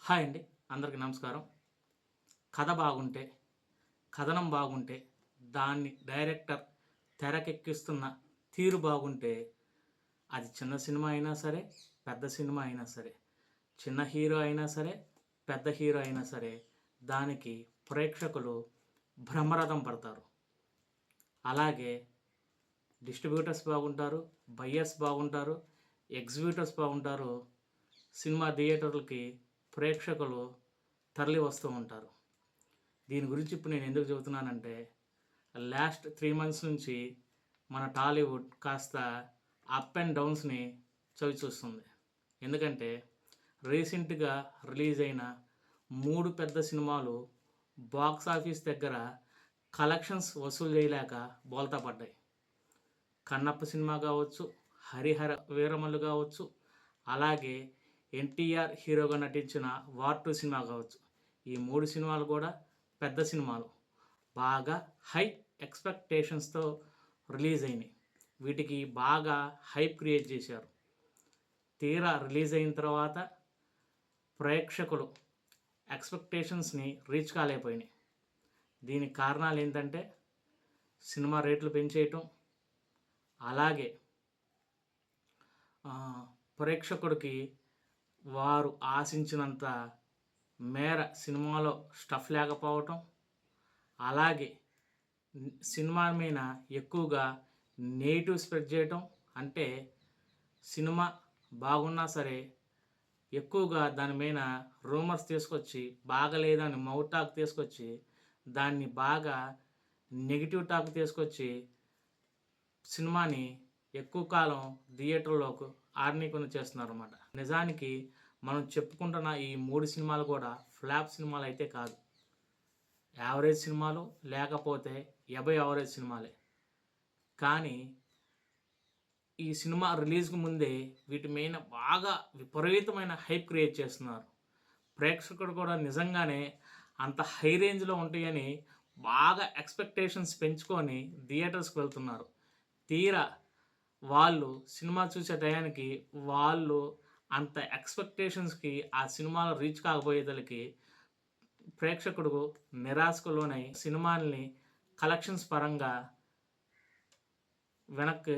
Hi అండి, అందరికీ నమస్కారం. కథ బాగుంటే, కథనం బాగుంటే, దాన్ని డైరెక్టర్ తెరకెక్కిస్తున్న తీరు బాగుంటే, అది చిన్న సినిమా అయినా సరే, పెద్ద సినిమా అయినా సరే, చిన్న హీరో అయినా సరే, పెద్ద హీరో అయినా సరే, దానికి ప్రేక్షకులు బ్రహ్మరథం పడతారు. అలాగే డిస్ట్రిబ్యూటర్స్ బాగుంటారు, బయ్యర్స్ బాగుంటారు, ఎగ్జిబ్యూటర్స్ బాగుంటారు. సినిమా థియేటర్లకి ప్రేక్షకులు తరలి వస్తూ ఉంటారు. దీని గురించి ఇప్పుడు నేను ఎందుకు చెబుతున్నానంటే, లాస్ట్ 3 months నుంచి మన టాలీవుడ్ కాస్త అప్ అండ్ డౌన్స్ని చవి చూస్తుంది. ఎందుకంటే రీసెంట్గా రిలీజ్ అయిన 3 పెద్ద సినిమాలు బాక్స్ ఆఫీస్ దగ్గర కలెక్షన్స్ వసూలు చేయలేక బోల్తా పడ్డాయి. కన్నప్ప సినిమా కావచ్చు, హరిహర వీరమల్లు కావచ్చు, అలాగే ఎన్టీఆర్ హీరోగా నటించిన వార్ 2 సినిమా కావచ్చు. ఈ 3 సినిమాలు కూడా పెద్ద సినిమాలు, బాగా హై ఎక్స్పెక్టేషన్స్తో రిలీజ్ అయినాయి. వీటికి బాగా హైప్ క్రియేట్ చేశారు. తీరా రిలీజ్ అయిన తర్వాత ప్రేక్షకులు ఎక్స్పెక్టేషన్స్ని రీచ్ కాలేకపోయినాయి. దీనికి కారణాలు ఏంటంటే సినిమా రేట్లు పెంచేయటం, అలాగే ప్రేక్షకుడికి వారు ఆశించినంత మేర సినిమాలో స్టఫ్ లేకపోవటం, అలాగే సినిమా మీద ఎక్కువగా నెగిటివ్ స్ప్రెడ్ చేయటం. అంటే సినిమా బాగున్నా సరే ఎక్కువగా దాని మీద రూమర్స్ తీసుకొచ్చి, బాగలేదని మౌత్ టాక్ తీసుకొచ్చి, దాన్ని బాగా నెగిటివ్ టాక్ తీసుకొచ్చి సినిమాని ఎక్కువ కాలం థియేటర్లోకి ఆడనీయకుండా చేస్తున్నారు అన్నమాట. నిజానికి మనం చెప్పుకుంటున్న ఈ 3 సినిమాలు కూడా ఫ్లాప్ సినిమాలు అయితే కాదు. యావరేజ్ సినిమాలు, లేకపోతే అబవ్ యావరేజ్ సినిమాలే. కానీ ఈ సినిమా రిలీజ్కి ముందే వీటి మీద బాగా విపరీతమైన హైప్ క్రియేట్ చేస్తున్నారు. ప్రేక్షకుడు కూడా నిజంగానే అంత హై రేంజ్లో ఉంటాయని బాగా ఎక్స్పెక్టేషన్స్ పెంచుకొని థియేటర్స్కి వెళ్తున్నారు. తీరా వాళ్ళు సినిమా చూసే టయానికి వాళ్ళు అంత ఎక్స్పెక్టేషన్స్కి ఆ సినిమాలో రీచ్ కాకపోయేదలకి ప్రేక్షకుడు నిరాశకు లోనై సినిమాల్ని కలెక్షన్స్ పరంగా వెనక్కి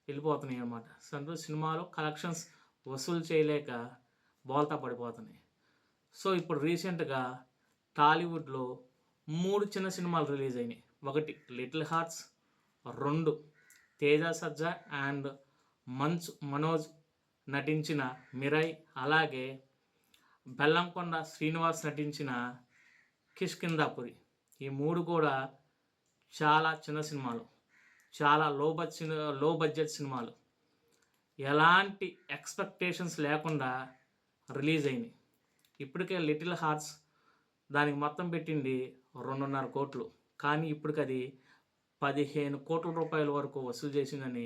వెళ్ళిపోతున్నాయి అన్నమాట. సినిమాలు కలెక్షన్స్ వసూలు చేయలేక బోల్తా పడిపోతున్నాయి. సో ఇప్పుడు రీసెంట్గా టాలీవుడ్లో 3 చిన్న సినిమాలు రిలీజ్ అయినాయి. ఒకటి little hearts, 2 Teja Sajja and Manchu Manoj నటించిన మిరై, అలాగే బెల్లంకొండ శ్రీనివాస్ నటించిన కిష్కింధాపురి. ఈ 3 కూడా చాలా చిన్న సినిమాలు, చాలా లో బడ్జెట్ సినిమాలు, ఎలాంటి ఎక్స్పెక్టేషన్స్ లేకుండా రిలీజ్ అయినాయి. ఇప్పటికే లిటిల్ హార్ట్స్ దానికి మొత్తం పెట్టింది 2.5 కోట్లు, కానీ ఇప్పటికి అది 15 కోట్ల రూపాయల వరకు వసూలు చేసిందని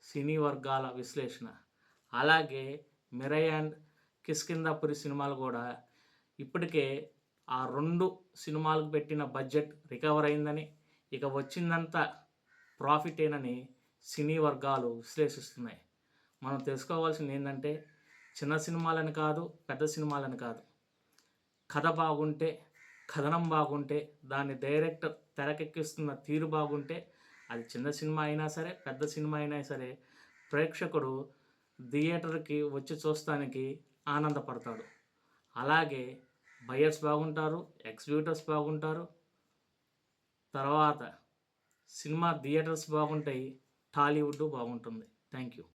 సినీ వర్గాల విశ్లేషణ. అలాగే మిరై అండ్ కిష్కింధాపురి సినిమాలు కూడా ఇప్పటికే ఆ 2 సినిమాలకు పెట్టిన బడ్జెట్ రికవర్ అయిందని, ఇక వచ్చిందంతా ప్రాఫిటేనని సినీ వర్గాలు విశ్లేషిస్తున్నాయి. మనం తెలుసుకోవాల్సింది ఏంటంటే, చిన్న సినిమాలని కాదు, పెద్ద సినిమాలని కాదు, కథ బాగుంటే, కథనం బాగుంటే, దాన్ని డైరెక్టర్ తెరకెక్కిస్తున్న తీరు బాగుంటే, అది చిన్న సినిమా అయినా సరే, పెద్ద సినిమా అయినా సరే, ప్రేక్షకుడు థియేటర్కి వచ్చి చూస్తానికి ఆనందపడతాడు. అలాగే బయర్స్ బాగుంటారు, ఎగ్జిబ్యూటర్స్ బాగుంటారు, తర్వాత సినిమా థియేటర్స్ బాగుంటాయి, టాలీవుడ్ బాగుంటుంది. Thank you.